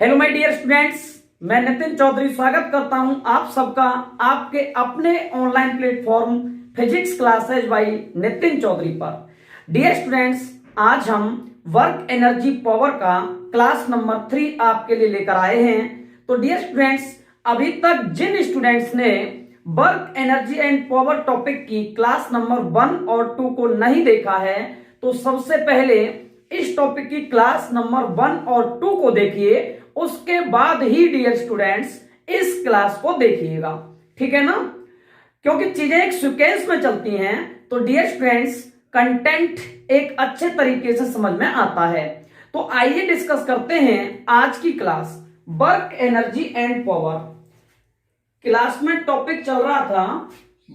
Hello my dear students, मैं नितिन चौधरी स्वागत करता हूं आप सबका आपके अपने online platform physics classes by Nitin Chaudhary पर। डियर स्टूडेंट्स, आज हम वर्क एनर्जी पावर का क्लास नंबर 3 आपके लिए लेकर आए हैं। तो डियर स्टूडेंट्स, अभी तक जिन स्टूडेंट्स ने work energy and power topic की क्लास नंबर 1 और 2 को नहीं देखा है, तो सबसे पहले इस टॉपिक की क्लास नंबर 1 और 2 को देखिए, उसके बाद ही डियर स्टूडेंट्स इस क्लास को देखिएगा। ठीक है ना, क्योंकि चीजें एक सीक्वेंस में चलती हैं। तो डियर स्टूडेंट्स, कंटेंट एक अच्छे तरीके से समझ में आता है। तो आइए डिस्कस करते हैं आज की class work energy and power. Class में टॉपिक चल रहा था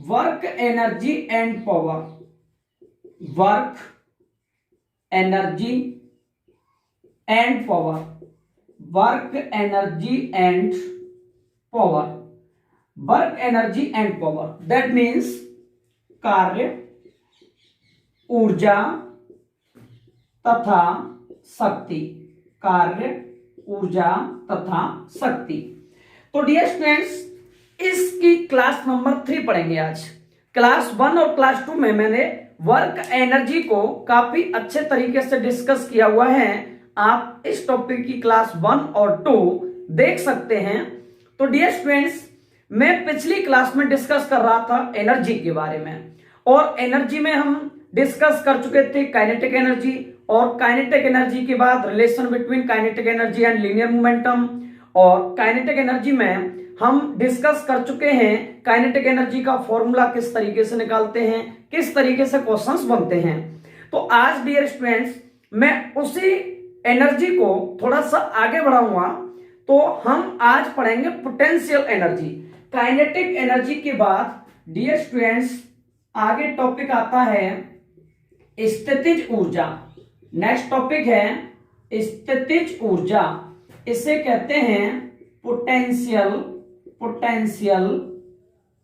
work energy and power, work energy and power, work energy and power, work energy and power, that means कार्य, ऊर्जा तथा शक्ति, कार्य, ऊर्जा तथा शक्ति। तो डियर स्टूडेंट्स, इसकी क्लास नंबर 3 पढ़ेंगे आज। क्लास 1 और क्लास 2 में मैंने वर्क एनर्जी को काफी अच्छे तरीके से डिस्कस किया हुआ है। आप इस टॉपिक की क्लास 1 और 2 देख सकते हैं। तो डियर स्टूडेंट्स, मैं पिछली क्लास में डिस्कस कर रहा था एनर्जी के बारे में, और एनर्जी में हम डिस्कस कर चुके थे काइनेटिक एनर्जी, और काइनेटिक एनर्जी के बाद relation between kinetic energy and linear momentum, और काइनेटिक एनर्जी में हम डिस्कस कर चुके हैं काइनेटिक एनर्जी का फॉर्मूला किस तरीके से निकालते हैं, किस तरीके से क्वेश्चंस बनते हैं। तो आज डियर स्टूडेंट्स, मैं उसी एनर्जी को थोड़ा सा आगे बढ़ाऊंगा। तो हम आज पढ़ेंगे पोटेंशियल एनर्जी। काइनेटिक एनर्जी के बाद डियर स्टूडेंट्स आगे टॉपिक आता है स्थितिज ऊर्जा। नेक्स्ट टॉपिक है स्थितिज ऊर्जा, इसे कहते हैं पोटेंशियल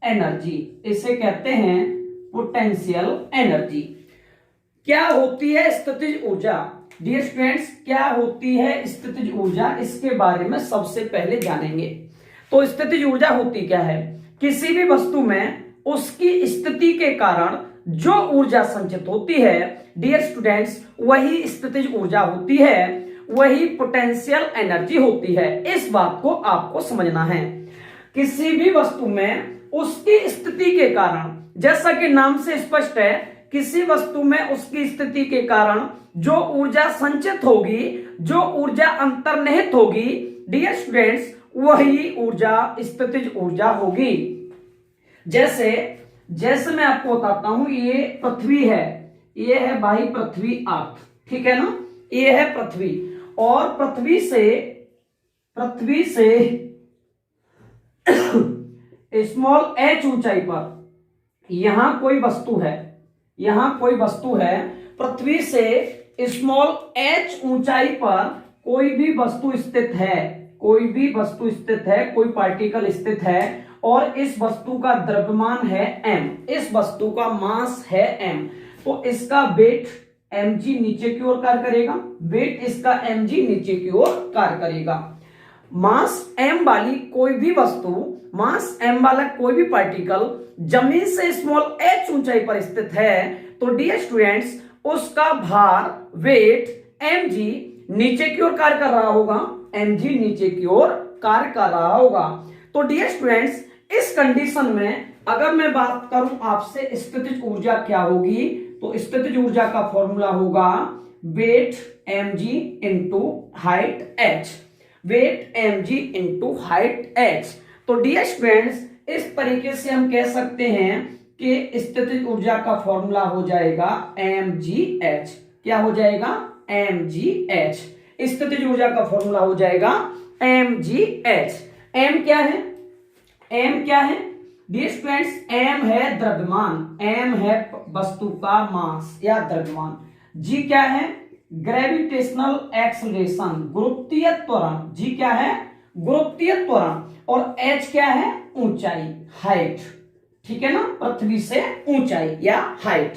एनर्जी, इसे कहते हैं पोटेंशियल एनर्जी। क्या होती है स्थितिज ऊर्जा? डियर स्टूडेंट्स, क्या होती है स्थितिज ऊर्जा, इसके बारे में सबसे पहले जानेंगे। तो स्थितिज ऊर्जा होती क्या है? किसी भी वस्तु में उसकी स्थिति के कारण जो ऊर्जा संचित होती है डियर स्टूडेंट्स, वही स्थितिज ऊर्जा होती है, वही पोटेंशियल एनर्जी होती है। इस बात को आपको समझना है। किसी भी वस्तु में उसकी स्थिति के कारण, जैसा कि नाम से स्पष्ट है, किसी वस्तु में उसकी स्थिति के कारण जो ऊर्जा संचित होगी, जो ऊर्जा अंतर्निहित होगी डियर स्टूडेंट्स, वही ऊर्जा स्थितिज ऊर्जा होगी। जैसे मैं आपको बताता हूं, ये पृथ्वी है, ये है भाई पृथ्वी अर्थ, ठीक है ना, ये है पृथ्वी, और पृथ्वी से स्मॉल h ऊंचाई पर यहां कोई वस्तु है, यहां कोई वस्तु है, पृथ्वी से स्मॉल h ऊंचाई पर कोई भी वस्तु स्थित है, कोई भी वस्तु स्थित है, कोई पार्टिकल स्थित है, और इस वस्तु का द्रव्यमान है m, इस वस्तु का मास है m। तो इसका वेट mg नीचे की ओर कार्य करेगा, वेट इसका mg नीचे की ओर कार्य करेगा। मास m वाली कोई भी वस्तु, मास m वाला कोई भी पार्टिकल जमीन से स्मॉल h ऊंचाई पर स्थित है, तो डियर स्टूडेंट्स उसका भार, वेट mg नीचे की ओर कार्य कर रहा होगा, mg नीचे की ओर कार्य कर रहा होगा। तो डियर स्टूडेंट्स, इस कंडीशन में अगर मैं बात करूं आपसे स्थितिज ऊर्जा क्या होगी, तो स्थितिज ऊर्जा का फॉर्मूला होगा weight mg into height h, weight mg into height h। तो डियर स्टूडेंट्स, इस तरीके से हम कह सकते हैं कि स्थितिज ऊर्जा का फॉर्मूला हो जाएगा mgh। क्या हो जाएगा? mgh। स्थितिज ऊर्जा का फॉर्मूला हो जाएगा mgh। m क्या है? m क्या है डियर स्टूडेंट्स? m है द्रव्यमान, m है वस्तु का मास या द्रव्यमान। g क्या है? ग्रेविटेशनल एक्सेलरेशन, गुरुत्वीय त्वरण। g क्या है? गुरुत्वीय त्वरण। और h क्या है? ऊंचाई, हाइट, ठीक है ना, पृथ्वी से ऊंचाई या हाइट।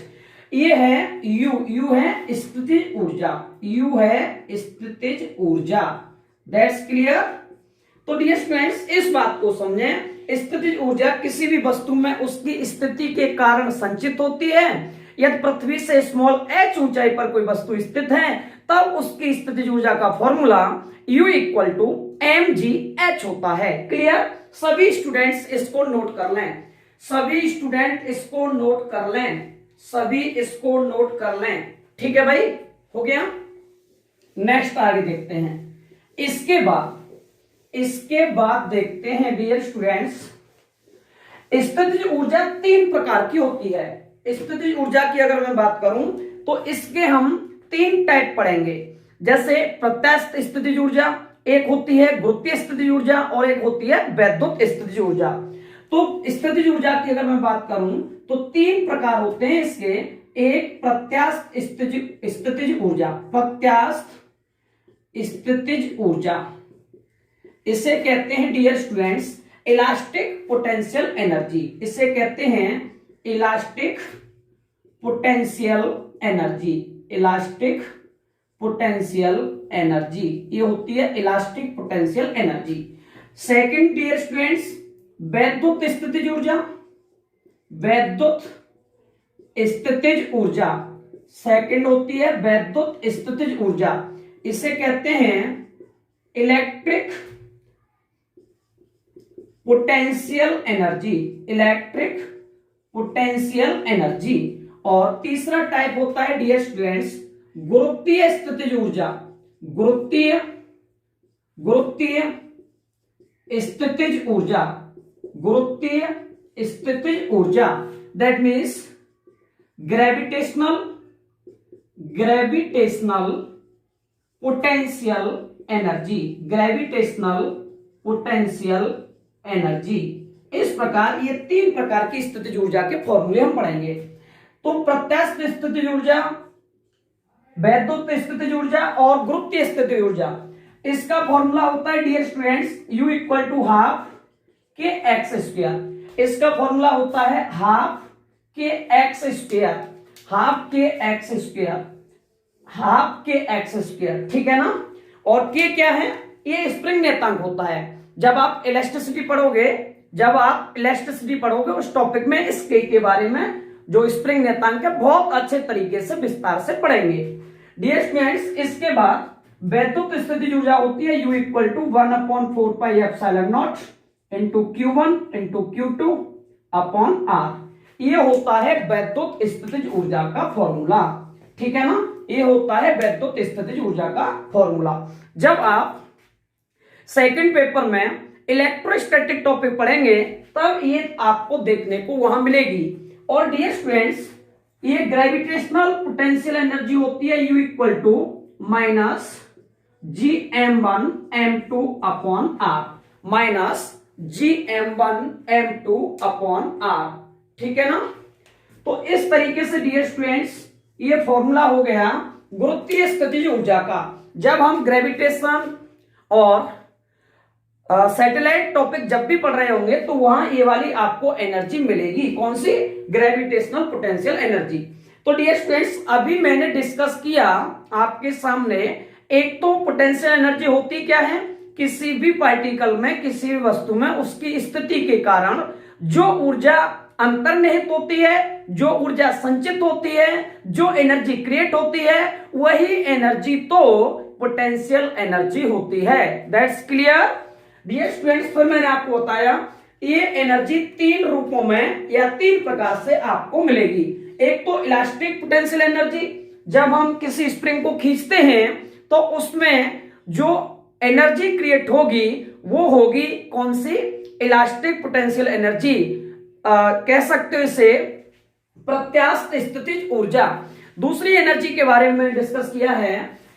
ये है u, u है स्थितिज ऊर्जा, u है स्थितिज ऊर्जा, दैट्स क्लियर। तो डियर स्टूडेंट्स, इस बात को समझें, स्थितिज ऊर्जा किसी भी वस्तु में उसकी स्थिति के कारण संचित होती है। यदि पृथ्वी से स्मॉल h ऊंचाई पर कोई वस्तु स्थित है तब उसकी स्थितिज ऊर्जा का formula U equal to mgh होता है। क्लियर। सभी स्टूडेंट्स इसको नोट कर लें, सभी स्टूडेंट इसको नोट कर लें, सभी इसको नोट कर लें। ठीक है भाई, हो गया। नेक्स्ट आगे देखते हैं। इसके बाद देखते हैं डियर स्टूडेंट्स, स्थितिज ऊर्जा तीन प्रकार की होती है। स्थितिज ऊर्जा की अगर मैं बात करूं तो इसके हम तीन टाइप पढ़ेंगे। जैसे प्रत्यास्थ स्थितिज ऊर्जा, एक होती है गुरुत्वीय स्थितिज ऊर्जा और एक होती है वैद्युत स्थितिज ऊर्जा। तो स्थितिज ऊर्जा की अगर मैं बात करूं तो तीन प्रकार होते हैं इसके। एक प्रत्यास्थ स्थितिज ऊर्जा, प्रत्यास्थ स्थितिज ऊर्जा, इसे कहते हैं dear students elastic potential energy. इसे कहते हैं elastic potential energy, elastic potential energy, ये होती है elastic potential energy. Second dear students वैद्युत स्थितिज ऊर्जा, वैद्युत स्थितिज ऊर्जा, सेकंड होती है वैद्युत स्थितिज ऊर्जा। इसे कहते हैं electric potential energy, electric potential energy. और तीसरा टाइप होता है डियर स्टूडेंट्स गुरुत्वीय स्थितिज ऊर्जा, गुरुत्वीय स्थितिज ऊर्जा, गुरुत्वीय स्थितिज ऊर्जा। That means gravitational potential energy, gravitational potential energy. इस प्रकार ये तीन प्रकार की स्थितिज ऊर्जा के फॉर्मूले हम पढ़ेंगे। तो प्रत्यास्थ स्थितिज ऊर्जा, वैद्युत स्थितिज ऊर्जा और गुरुत्वीय स्थितिज ऊर्जा, इसका फॉर्मूला होता है dear students U equal to half k x square. इसका फॉर्मूला होता है half k x square, half k x square, half k x square. ठीक है ना। और के क्या है, ये स्प्रिंग नियतांक होता है। जब आप इलास्टिसिटी पढ़ोगे, जब आप इलास्टिसिटी पढ़ोगे उस टॉपिक में इस के बारे में जो स्प्रिंग नियतांक है बहुत अच्छे तरीके से विस्तार से पढ़ेंगे। डियर स्टूडेंट्स, इसके बाद वैद्युत स्थितिज ऊर्जा होती है U equal to 1/4 pi epsilon naught into Q1 into Q2 upon R। ये होता है वैद्युत स्थितिज ऊर्जा का फॉर्मूला। ठीक है ना, ये होता है वैद्युत स्थितिज ऊर्जा का फॉर्मूला। जब आप सेकंड पेपर में इलेक्ट्रोस्टैटिक टॉपिक पढ़ेंगे तब ये आपको देखने को वहां मिलेगी। और डियर स्टूडेंट्स, ये ग्रेविटेशनल पोटेंशियल एनर्जी होती है U equal to minus GM1 M2 upon R, minus GM1 M2 upon R। ठीक है ना। तो इस तरीके से डियर स्टूडेंट्स ये फॉर्मूला हो गया गुरुत्वीय स्थितिज ऊर्जा का। जब हम ग्रेविटेशन और सैटेलाइट टॉपिक जब भी पढ़ रहे होंगे तो वहां ये वाली आपको एनर्जी मिलेगी। कौन सी? Gravitational potential energy. तो डियर स्टूडेंट्स, अभी मैंने डिस्कस किया आपके सामने, एक तो पोटेंशियल एनर्जी होती क्या है, किसी भी पार्टिकल में, किसी भी वस्तु में उसकी स्थिति के कारण जो ऊर्जा अंतर्निहित होती है, जो ऊर्जा संचित होती है, जो एनर्जी क्रिएट होती है, वही एनर्जी तो पोटेंशियल एनर्जी होती है। That's clear dear students. फिर मैंने आपको बताया ये एनर्जी तीन रूपों में या तीन प्रकार से आपको मिलेगी। एक तो इलास्टिक पोटेंशियल एनर्जी, जब हम किसी स्प्रिंग को खींचते हैं तो उसमें जो एनर्जी क्रिएट होगी वो होगी कौन सी? Elastic potential energy. कह सकते हो इसे प्रत्यास्थ स्थितिज ऊर्जा। दूसरी एनर्जी के बारे में डिस्कस किया है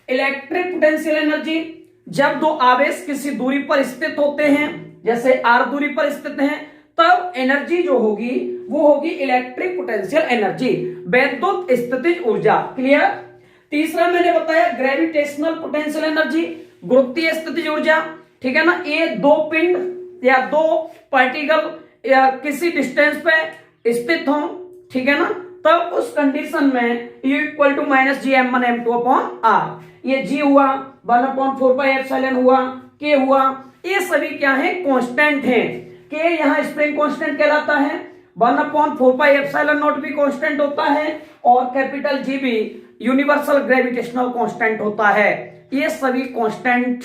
इलेक्ट्रिक पोटेंशियल एनर्जी। जब दो आवेश किसी दूरी पर स्थित होते हैं, जैसे r दूरी पर स्थित हैं, तब एनर्जी जो होगी वो होगी इलेक्ट्रिक पोटेंशियल एनर्जी, वैद्युत स्थितिज ऊर्जा। क्लियर। तीसरा मैंने बताया ग्रेविटेशनल पोटेंशियल एनर्जी, गुरुत्वीय स्थितिज ऊर्जा। ठीक है ना। ये दो पिंड या दो पार्टिकल या किसी डिस्टेंस पे स्थित हो, ठीक है ना, तब उस कंडीशन में U equal to minus GM1 M2 upon R। ये g हुआ 1/4πε हुआ, k हुआ, ये सभी क्या है कांस्टेंट हैं। k यहाँ स्प्रिंग कांस्टेंट कहलाता है, 1/4πε0 भी कांस्टेंट होता है और कैपिटल G भी यूनिवर्सल ग्रेविटेशनल कांस्टेंट होता है। ये सभी कांस्टेंट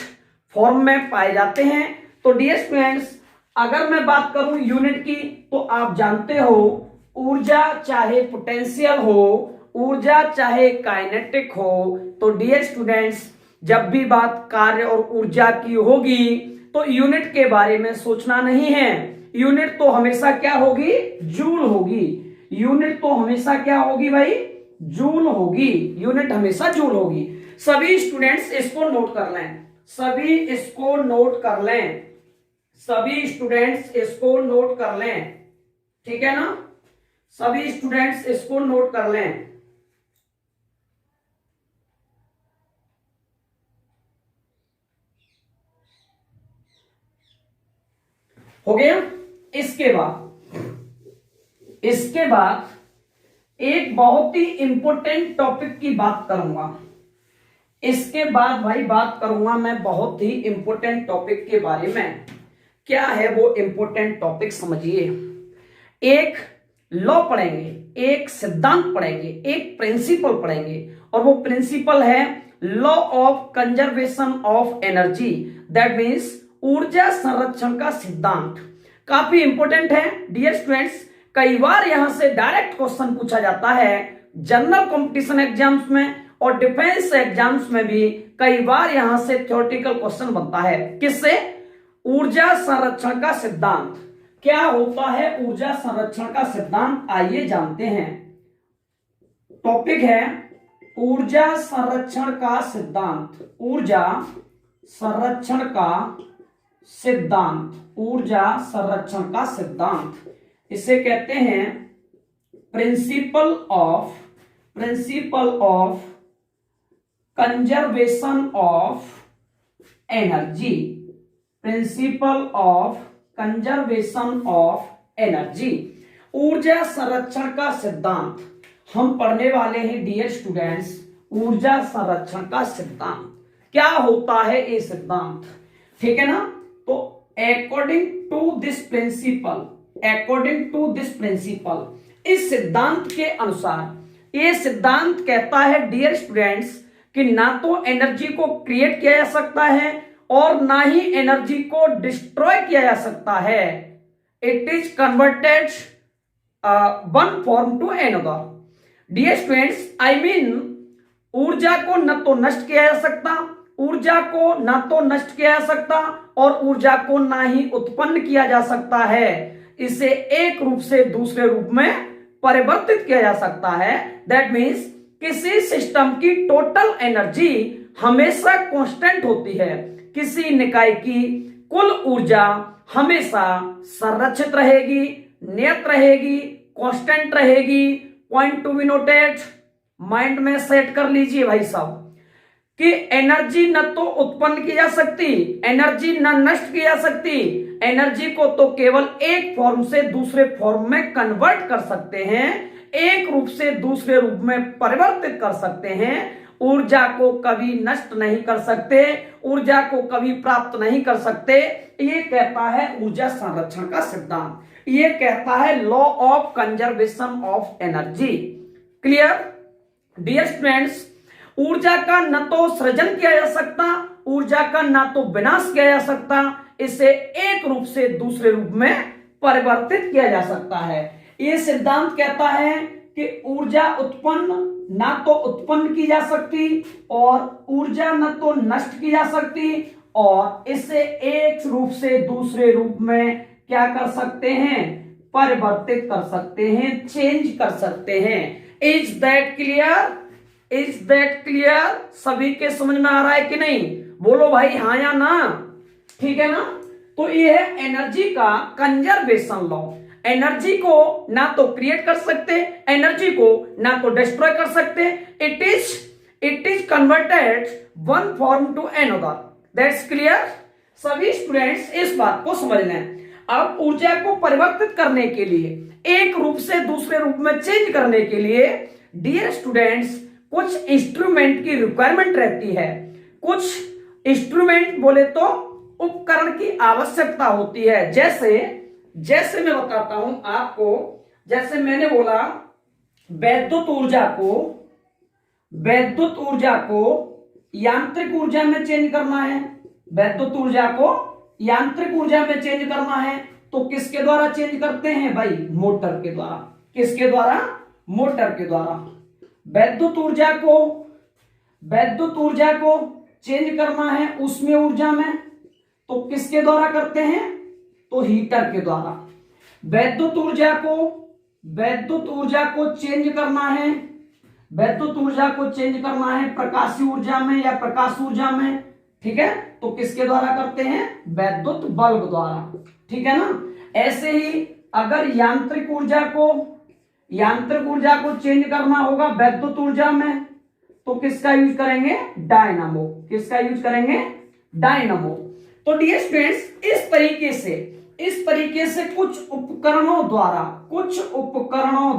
फॉर्म में पाए जाते हैं। तो डियर स्टूडेंट्स, अगर मैं बात करूं यूनिट की, तो आप जानते हो ऊर्जा चाहे पोटेंशियल हो, ऊर्जा चाहे काइनेटिक हो, तो डियर स्टूडेंट्स जब भी बात कार्य और ऊर्जा की होगी तो यूनिट के बारे में सोचना नहीं है। यूनिट तो हमेशा क्या होगी, जूल होगी। यूनिट तो हमेशा क्या होगी भाई, जूल होगी। यूनिट हमेशा जूल होगी। सभी स्टूडेंट्स इसको नोट कर लें, सभी इसको नोट कर लें, सभी स्टूडेंट्स इसको नोट कर लें, ठीक है ना, सभी स्टूडेंट्स इसको नोट कर लें। हो गया। इसके बाद एक बहुत ही इंपॉर्टेंट टॉपिक की बात करूंगा। इसके बाद भाई बात करूंगा मैं बहुत ही इंपॉर्टेंट टॉपिक के बारे में। क्या है वो इंपॉर्टेंट टॉपिक, समझिए। एक लॉ पढ़ेंगे, एक सिद्धांत पढ़ेंगे, एक प्रिंसिपल पढ़ेंगे, और वो प्रिंसिपल है law of conservation of energy, that means ऊर्जा संरक्षण का सिद्धांत। काफी इंपॉर्टेंट है डियर स्टूडेंट्स। कई बार यहां से डायरेक्ट क्वेश्चन पूछा जाता है जनरल कंपटीशन एग्जाम्स में और डिफेंस एग्जाम्स में भी कई बार यहां से थ्योरेटिकल क्वेश्चन बनता है। किससे? ऊर्जा संरक्षण का सिद्धांत। क्या होता है ऊर्जा संरक्षण का सिद्धांत, आइए जानते हैं। टॉपिक है ऊर्जा संरक्षण का सिद्धांत। ऊर्जा संरक्षण का सिद्धांत, ऊर्जा संरक्षण का सिद्धांत, इसे कहते हैं principle of conservation of energy, principle of conservation of energy, ऊर्जा संरक्षण का सिद्धांत हम पढ़ने वाले हैं डियर स्टूडेंट्स। ऊर्जा संरक्षण का सिद्धांत क्या होता है ये सिद्धांत, ठीक है ना। तो अकॉर्डिंग टू दिस प्रिंसिपल, इस सिद्धांत के अनुसार ये सिद्धांत कहता है डियर स्टूडेंट्स कि ना तो एनर्जी को क्रिएट किया जा सकता है और ना ही एनर्जी को डिस्ट्रॉय किया जा सकता है। It is converted one form to another. Dear students, I mean ऊर्जा को न तो नष्ट किया जा सकता, ऊर्जा को ना तो नष्ट किया जा सकता और ऊर्जा को ना ही उत्पन्न किया जा सकता है। इसे एक रूप से दूसरे रूप में परिवर्तित किया जा सकता है। दैट मीन्स किसी सिस्टम की टोटल एनर्जी हमेशा कांस्टेंट होती है, किसी निकाय की कुल ऊर्जा हमेशा संरक्षित रहेगी, नियत रहेगी, कांस्टेंट रहेगी। Point to be noted, mind में सेट कर लीजिए भाई साहब कि एनर्जी न तो उत्पन्न की जा सकती, एनर्जी न नष्ट की जा सकती, एनर्जी को तो केवल एक फॉर्म से दूसरे फॉर्म में कन्वर्ट कर सकते हैं, एक रूप से दूसरे रूप में परिवर्तित कर सकते हैं। ऊर्जा को कभी नष्ट नहीं कर सकते, ऊर्जा को कभी प्राप्त नहीं कर सकते। ये कहता है ऊर्जा संरक्षण का सिद्धांत, ये कहता है law of conservation of energy. Clear dear students, ऊर्जा का न तो सृजन किया जा सकता, ऊर्जा का न तो विनाश किया जा सकता, इसे एक रूप से दूसरे रूप में परिवर्तित किया जा सकता है। यह सिद्धांत कहता है कि ऊर्जा उत्पन्न ना तो उत्पन्न की जा सकती और ऊर्जा न तो नष्ट की जा सकती, और इसे एक रूप से दूसरे रूप में क्या कर सकते हैं, परिवर्तित कर सकते हैं, चेंज कर सकते हैं। Is that clear? Is that clear? सभी के समझ में आ रहा है कि नहीं? बोलो भाई हाँ या ना, ठीक है ना। तो ये है एनर्जी का कंजर्वेशन लॉ। एनर्जी को ना तो क्रिएट कर सकते, एनर्जी को ना तो डिस्ट्रॉय कर सकते। It is converted one form to another. That's clear. सभी स्टूडेंट्स इस बात को समझ लें। अब ऊर्जा को परिवर्तित करने के लिए, एक रूप से दूसरे रूप में चेंज करने के लिए डियर स्टूडेंट्स कुछ इंस्ट्रूमेंट की रिक्वायरमेंट रहती है, कुछ इंस्ट्रूमेंट बोले तो उपकरण की आवश्यकता होती है। जैसे मैं बताता हूं आपको, जैसे मैंने बोला वैद्युत ऊर्जा को यांत्रिक ऊर्जा में चेंज करना है, वैद्युत ऊर्जा को यांत्रिक ऊर्जा में चेंज करना है, तो किसके द्वारा चेंज करते हैं भाई? मोटर के द्वारा। किसके द्वारा? मोटर के द्वारा। वैद्युत ऊर्जा को चेंज करना है उसमें ऊर्जा में, तो किसके द्वारा करते हैं? तो हीटर के द्वारा। वैद्युत ऊर्जा को चेंज करना है प्रकाशीय ऊर्जा में या प्रकाश ऊर्जा में, ठीक है, तो किसके द्वारा करते हैं? वैद्युत बल्ब द्वारा, ठीक है ना। ऐसे ही अगर यांत्रिक ऊर्जा को चेंज करना होगा वैद्युत ऊर्जा में, तो किसका यूज करेंगे? डायनामो। किसका यूज करेंगे? डायनामो। तो डियर स्टूडेंट्स, इस तरीके से कुछ उपकरणों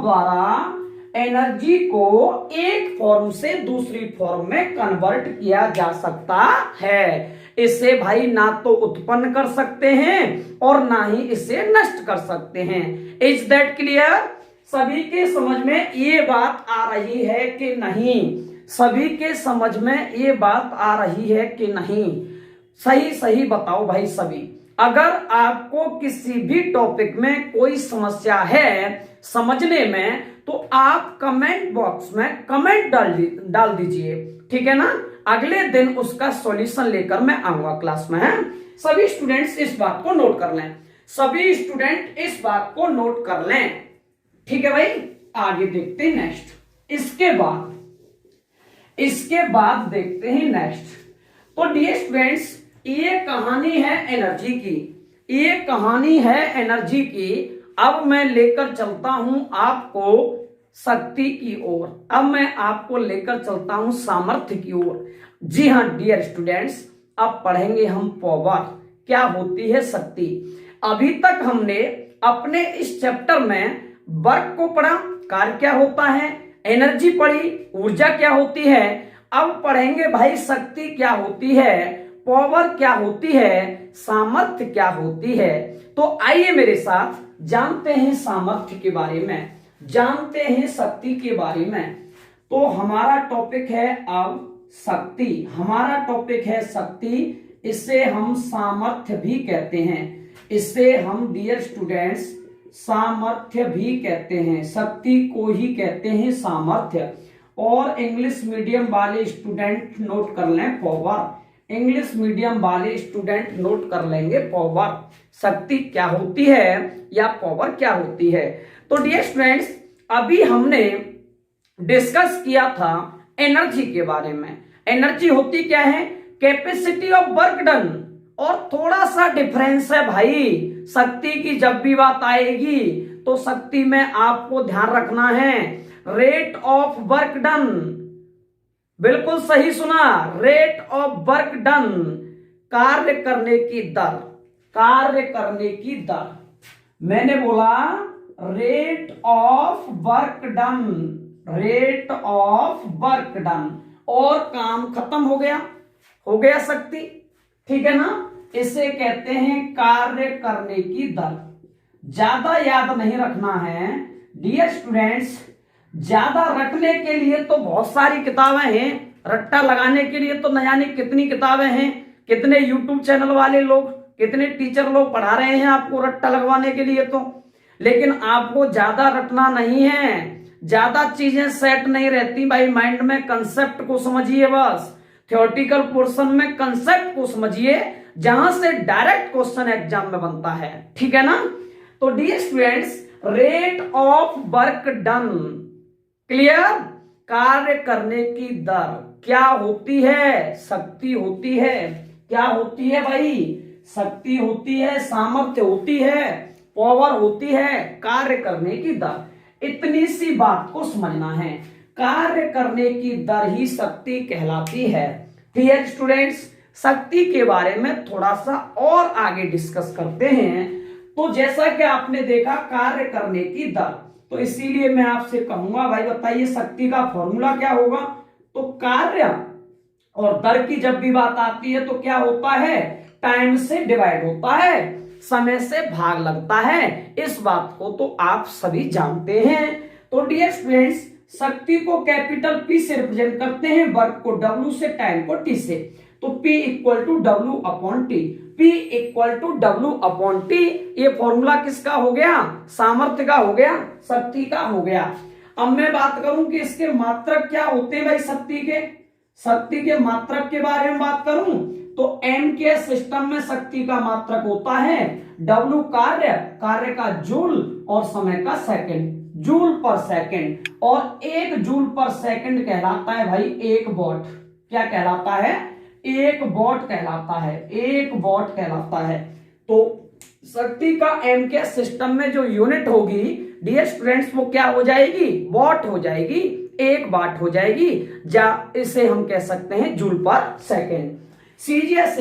द्वारा एनर्जी को एक फॉर्म से दूसरी फॉर्म में कन्वर्ट किया जा सकता है। इसे भाई ना तो उत्पन्न कर सकते हैं और ना ही इसे नष्ट कर सकते हैं। Is that clear? सभी के समझ में ये बात आ रही है कि नहीं? सभी के समझ में ये बात आ रही है कि नहीं? सही बताओ भाई सभी। अगर आपको किसी भी टॉपिक में कोई समस्या है समझने में, तो आप कमेंट बॉक्स में कमेंट डाल दीजिए, ठीक है ना। अगले दिन उसका सॉल्यूशन लेकर मैं आऊंगा क्लास में, है। सभी स्टूडेंट्स इस बात को नोट कर लें, ठीक है भाई। आगे देखते हैं नेक्स्ट। इसके बाद देखते हैं नेक्स्ट। तो डियर स्टूडेंट्स, ये कहानी है एनर्जी की। अब मैं लेकर चलता हूं आपको शक्ति की ओर, अब मैं आपको लेकर चलता हूं सामर्थ्य की ओर। जी हाँ डियर स्टूडेंट्स, अब पढ़ेंगे हम पावर, क्या होती है शक्ति। अभी तक हमने अपने इस चैप्टर में वर्क को पढ़ा, कार्य क्या होता है, एनर्जी पढ़ी, ऊर्जा क्या होती है। अब पढ़ेंगे भाई शक्ति क्या होती है, पावर क्या होती है, सामर्थ्य क्या होती है। तो आइए मेरे साथ जानते हैं सामर्थ्य के बारे में, जानते हैं शक्ति के बारे में। तो हमारा टॉपिक है अब शक्ति, हमारा टॉपिक है शक्ति। इसे हम सामर्थ्य भी कहते हैं, इसे हम डियर स्टूडेंट्स सामर्थ्य भी कहते हैं, शक्ति को ही कहते हैं सामर्थ्य। और इंग्लिश मीडियम वाले स्टूडेंट नोट कर लें पावर, इंग्लिश मीडियम वाले स्टूडेंट नोट कर लेंगे पावर, शक्ति क्या होती है या पावर क्या होती है। तो डियर स्टूडेंट्स, अभी हमने डिस्कस किया था एनर्जी के बारे में। एनर्जी होती क्या है? Capacity of work done. और थोड़ा सा डिफरेंस है भाई शक्ति की, जब भी बात आएगी तो शक्ति में आपको ध्यान रखना है रेट ऑफ वर्क डन। बिल्कुल सही सुना, रेट ऑफ वर्क डन, कार्य करने की दर, कार्य करने की दर। मैंने बोला rate of work done, rate of work done, और काम खत्म हो गया शक्ति, ठीक है ना। इसे कहते हैं कार्य करने की दर। ज्यादा याद नहीं रखना है डियर स्टूडेंट्स, ज्यादा रखने के लिए तो बहुत सारी किताबें हैं, रट्टा लगाने के लिए तो न जाने कितनी किताबें हैं, कितने यूट्यूब चैनल वाले लोग, कितने टीचर लोग पढ़ा रहे हैं आपको रट्टा लगवाने के लिए तो। लेकिन आपको ज्यादा रटना नहीं है, ज्यादा चीजें सेट नहीं रहती भाई माइंड में। कंसेप्ट को समझिए बस, थ्योरेटिकल पोर्शन में कंसेप्ट को समझिए, जहां से डायरेक्ट क्वेश्चन एग्जाम में बनता है, ठीक है ना। तो dear students, rate of work done, clear, कार्य करने की दर क्या होती है? शक्ति होती है। क्या होती है भाई? शक्ति होती है, सामर्थ्य होती है, पावर होती है, कार्य करने की दर। इतनी सी बात को समझना है, कार्य करने की दर ही शक्ति कहलाती है। डियर स्टूडेंट्स, शक्ति के बारे में थोड़ा सा और आगे डिस्कस करते हैं। तो जैसा कि आपने देखा कार्य करने की दर, तो इसीलिए मैं आपसे कहूंगा भाई बताइए शक्ति का फॉर्मूला क्या होगा। तो कार्य और दर की जब भी बात आती है तो क्या होता है, टाइम से डिवाइड होता है, समय से भाग लगता है। इस बात को तो आप सभी जानते हैं। तो डियर स्टूडेंट्स, शक्ति को कैपिटल P से रिप्रेजेंट करते हैं, वर्क को W से, टाइम को T से। तो P equal to W upon T, P equal to W upon T। ये फॉर्मूला किसका हो गया, सामर्थ्य का हो गया, शक्ति का हो गया। अब मैं बात करूं कि इसके मात्रक क्या होते हैं भाई, शक्ति के मात्रक के बारे में बात करूं तो m के सिस्टम में शक्ति का मात्रक होता है W, कार्य का जूल और समय का सेकंड, जूल पर सेकंड। और एक जूल पर सेकंड कहलाता है भाई एक वॉट। क्या कहलाता है, एक वॉट कहलाता है, एक वॉट कहलाता है। तो शक्ति का m के सिस्टम में जो यूनिट होगी डियर स्टूडेंट्स वो क्या हो जाएगी, वॉट हो जाएगी, एक वाट हो जाएगी, या इसे हम कह सकते हैं जूल पर सेकंड। सीजीएस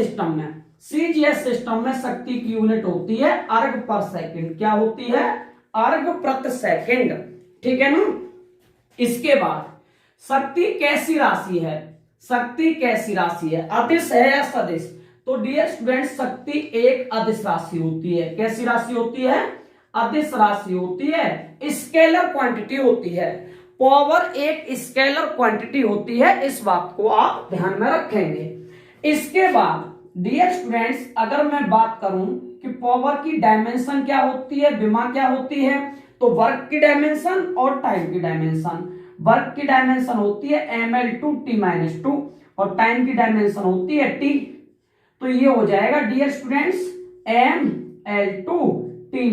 सिस्टम में शक्ति की यूनिट होती है अर्ग पर सेकंड। क्या होती है, अर्ग प्रति सेकंड, ठीक है ना। इसके बाद शक्ति कैसी राशि है, शक्ति कैसी राशि है, अदिश है या सदिश। तो डियर स्टूडेंट शक्ति एक अदिश राशि होती है। कैसी राशि होती है, अदिश राशि होती है, स्केलर क्वांटिटी होती है। पावर एक स्केलर क्वांटिटी होती है, इस बात को आप ध्यान में रखेंगे। इसके बाद डियर स्टूडेंट्स अगर मैं बात करूं कि पावर की डायमेंशन क्या होती है, विमा क्या होती है, तो वर्क की डायमेंशन और टाइम की डायमेंशन। वर्क की डायमेंशन होती है ml/t-2 और टाइम की डायमेंशन होती है t। तो ये हो जाएगा डियर स्टूडेंट्स ml/t-3,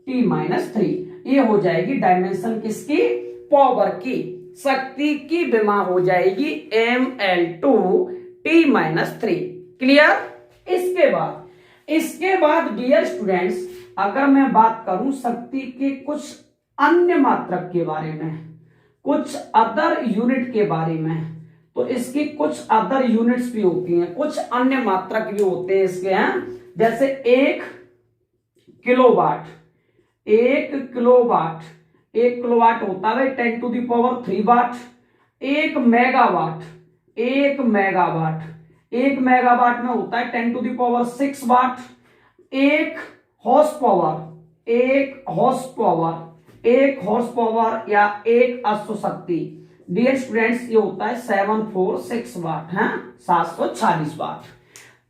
ml/t-3। ये हो जाएगी डायमेंशन किसकी, पावर की। शक्ति की विमा हो जाएगी ml/t-3। क्लियर। इसके बाद डियर स्टूडेंट्स अगर मैं बात करूं शक्ति के कुछ अन्य मात्रक के बारे में, कुछ अदर यूनिट के बारे में, तो इसकी कुछ अदर यूनिट्स भी होती हैं, कुछ अन्य मात्रक भी होते हैं इसके हैं। जैसे 1 किलोवाट, 1 किलोवाट होता है 10⁻³ वाट। 1 मेगावाट, 1 मेगावाट में होता है 10⁻6 वाट। 1 हॉर्स पावर या 1 अश्वशक्ति डियर स्टूडेंट्स ये होता है 746 वाट है, 746 वाट।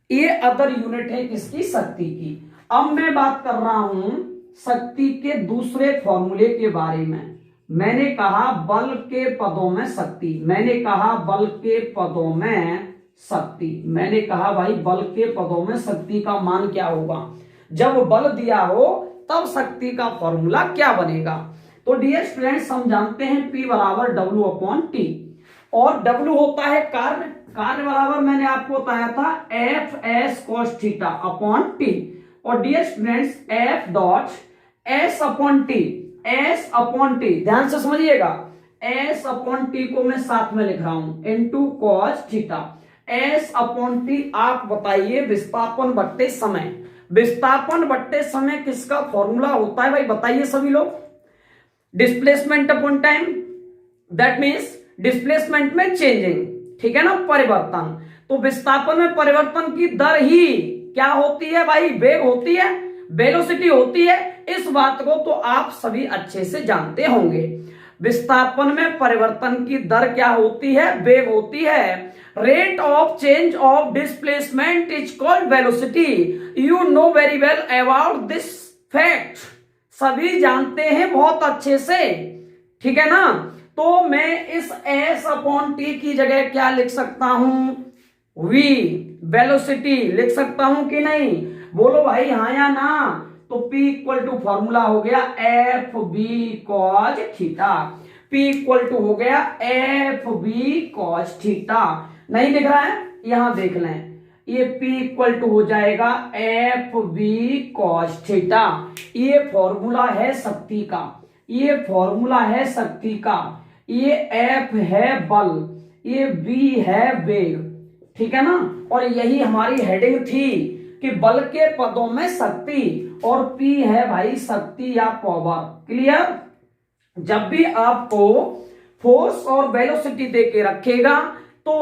ये अदर यूनिट है किसकी, शक्ति की। अब मैं बात कर रहा हूं शक्ति के दूसरे फॉर्मूले के बारे में। मैंने कहा बल के पदों में शक्ति, मैंने कहा बल के पदों में शक्ति, मैंने कहा भाई बल के पदों में शक्ति का मान क्या होगा। जब बल दिया हो तब शक्ति का फॉर्मूला क्या बनेगा। तो डियर स्टूडेंट्स हम जानते हैं P बराबर W अपॉन T और W होता है कार्य बराबर मैंने आपको बताया था F(s cos theta) upon T। और dear students F dot S upon T, ध्यान से समझिएगा, S अपॉन T को मैं साथ में लिख रहा हूं into cos theta. S upon T आप बताइए विस्थापन बट्टे समय, विस्थापन बट्टे समय किसका फॉर्मूला होता है भाई बताइए सभी लोग। Displacement upon time, that means displacement में चेंजिंग, ठीक है ना, परिवर्तन। तो विस्थापन में परिवर्तन की दर ही क्या होती है भाई, वेग होती है, वेलोसिटी होती है। इस बात को तो आप सभी अच्छे से जानते होंगे। विस्थापन में परिवर्तन की दर क्या होती है, वेग होती है। Rate of change of displacement is called velocity. You know very well about this fact, सभी जानते हैं बहुत अच्छे से, ठीक है ना। तो मैं इस S अपॉन T की जगह क्या लिख सकता हूं, V वेलोसिटी लिख सकता हूं कि नहीं, बोलो भाई हाँ या ना। तो P इक्वल टू फॉर्मूला हो गया FV cos theta, P equal to हो गया FV cos थीटा। नहीं दिख रहा है, यहां देख लें, ये P इक्वल टू हो जाएगा FV cos थीटा। ये फॉर्मूला है शक्ति का, ये फॉर्मूला है शक्ति का। ये F है बल, ये V है वेग, ठीक है ना। और यही हमारी हेडिंग थी कि बल के पदों में शक्ति, और P है भाई शक्ति या पावर। क्लियर? जब भी आपको फोर्स और वेलोसिटी दे के रखेगा तो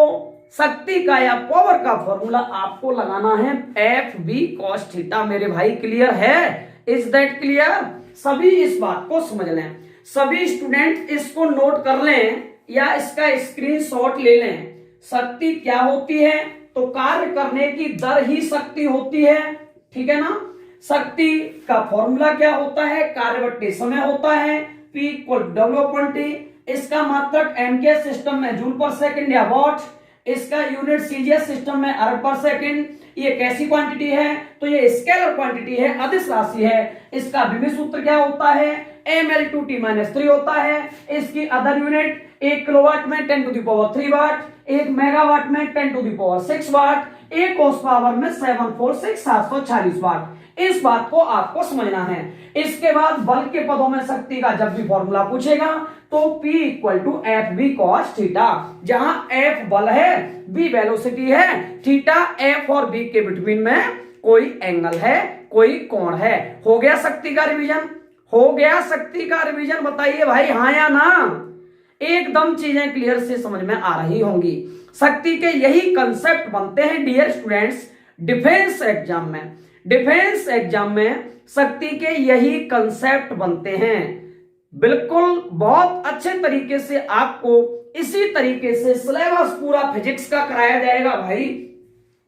शक्ति का या पावर का फॉर्मूला आपको लगाना है एफ बी कॉस थीटा मेरे भाई। क्लियर है? Is that clear? सभी इस बात को समझ लें, सभी स्टूडेंट इसको नोट कर लें या इसका स्क्रीनशॉट ले लें। शक्ति क्या होती है? तो कार्य करने की दर ही शक्ति होती है, ठीक है ना। शक्ति का फॉर्मूला क्या होता है? कार्य बट्टे समय होता है, P इक्वल W/T। इसका मात्रक एम के सिस्टम में जूल पर सेकंड या वॉट, इसका यूनिट सीजीएस सिस्टम में अरब पर सेकंड। ये कैसी क्वांटिटी है? तो ये स्केलर क्वांटिटी है, अदिश राशि है। इसका विभव सूत्र क्या होता है? mL/T-3 होता है। इसकी अदर यूनिट 1 किलोवाट में 10⁻³ वाट, 1 मेगावाट में 10⁻6 वाट, 1 हॉर्स पावर में 746 वाट। इस बात को आपको समझना है। इसके बाद बल के पदों में शक्ति का जब भी फॉर्मूला पूछेगा तो P equal to F B cos theta, जहां F बल है, B वेलोसिटी है, थीटा F और B के बिटवीन में कोई एंगल है, कोई कोण है। हो गया शक्ति का रिवीजन? हो गया शक्ति का रिवीजन? बताइए भाई हाँ या ना। एकदम चीजें क्लियर से समझ में आ रही होंगी। शक्ति के यही कंसेप्ट बनते हैं डियर स्टूडेंट्स डिफेंस एग्जाम में। डिफेंस एग्जाम में शक्ति के यही कंसेप्ट बनते हैं। बिल्कुल बहुत अच्छे तरीके से आपको इसी तरीके से सिलेबस पूरा फिजिक्स का कराया जाएगा भाई,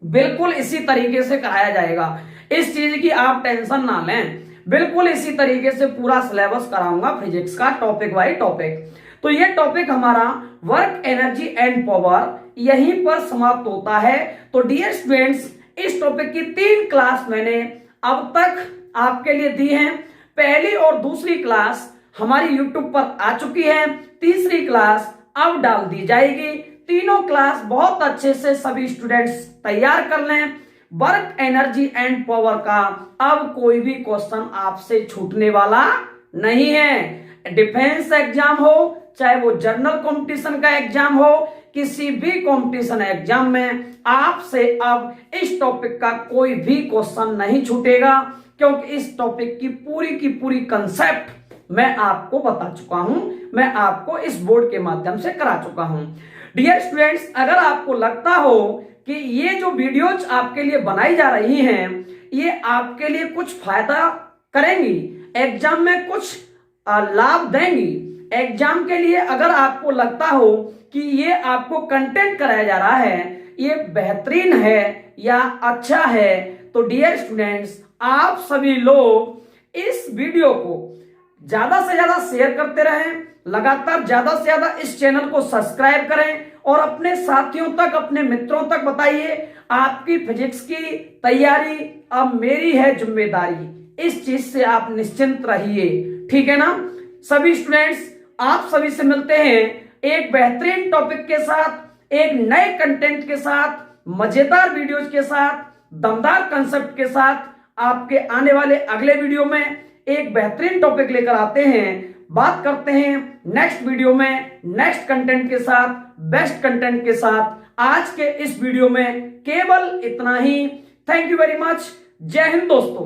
बिल्कुल इसी तरीके से कराया जाएगा। इस चीज की आप टेंशन ना लें, बिल्कुल इसी तरीके से पूरा सिलेबस कराऊंगा फिजिक्स का टॉपिक बाय टॉपिक। तो ये टॉपिक हमारा वर्क एनर्जी एंड पावर यहीं पर समाप्त होता है। तो डियर स्टूडेंट्स इस टॉपिक की 3 क्लास मैंने अब तक आपके लिए दी हैं। पहली और दूसरी क्लास हमारी YouTube पर आ चुकी है, तीसरी क्लास अब डाल दी जाएगी। तीनों क्लास बहुत अच्छे से सभी स्टूडेंट्स तैयार कर लें। वर्क एनर्जी एंड पावर का अब कोई भी क्वेश्चन आपसे छूटने वाला नहीं है। डिफेंस एग्जाम हो चाहे वो जनरल कंपटीशन का एग्जाम हो, किसी भी कंपटीशन एग्जाम में आपसे अब इस टॉपिक का कोई भी क्वेश्चन नहीं छूटेगा, क्योंकि इस टॉपिक की पूरी कंसेप्ट मैं आपको बता चुका हूं, मैं आपको इस बोर्ड के माध्यम से करा चुका हूं। डियर स्टूडेंट्स अगर आपको लगता हो कि ये जो वीडियोज आपके लिए बनाई जा रही हैं ये आपके लिए कुछ फायदा करेंगी, एग्जाम में कुछ लाभ देंगी, एग्जाम के लिए अगर आपको लगता हो कि ये आपको कंटेंट कराया जा रहा है ये बेहतरीन है या अच्छा है, तो डियर स्टूडेंट्स आप सभी लोग इस वीडियो को ज्यादा से ज्यादा शेयर करते रहें, लगातार ज्यादा से ज्यादा इस चैनल को सब्सक्राइब करें और अपने साथियों तक, अपने मित्रों तक बताइए। आपकी फिजिक्स की तैयारी अब मेरी है जिम्मेदारी, इस चीज से आप निश्चिंत रहिए, ठीक है ना। सभी स्टूडेंट्स आप सभी से मिलते हैं एक बेहतरीन टॉपिक के साथ, एक नए कंटेंट के साथ, मजेदार वीडियोज के साथ, दमदार कंसेप्ट के साथ। आपके आने वाले अगले वीडियो में एक बेहतरीन टॉपिक लेकर आते हैं, बात करते हैं नेक्स्ट वीडियो में नेक्स्ट कंटेंट के साथ, बेस्ट कंटेंट के साथ। आज के इस वीडियो में केवल इतना ही। Thank you very much. जय हिंद दोस्तों।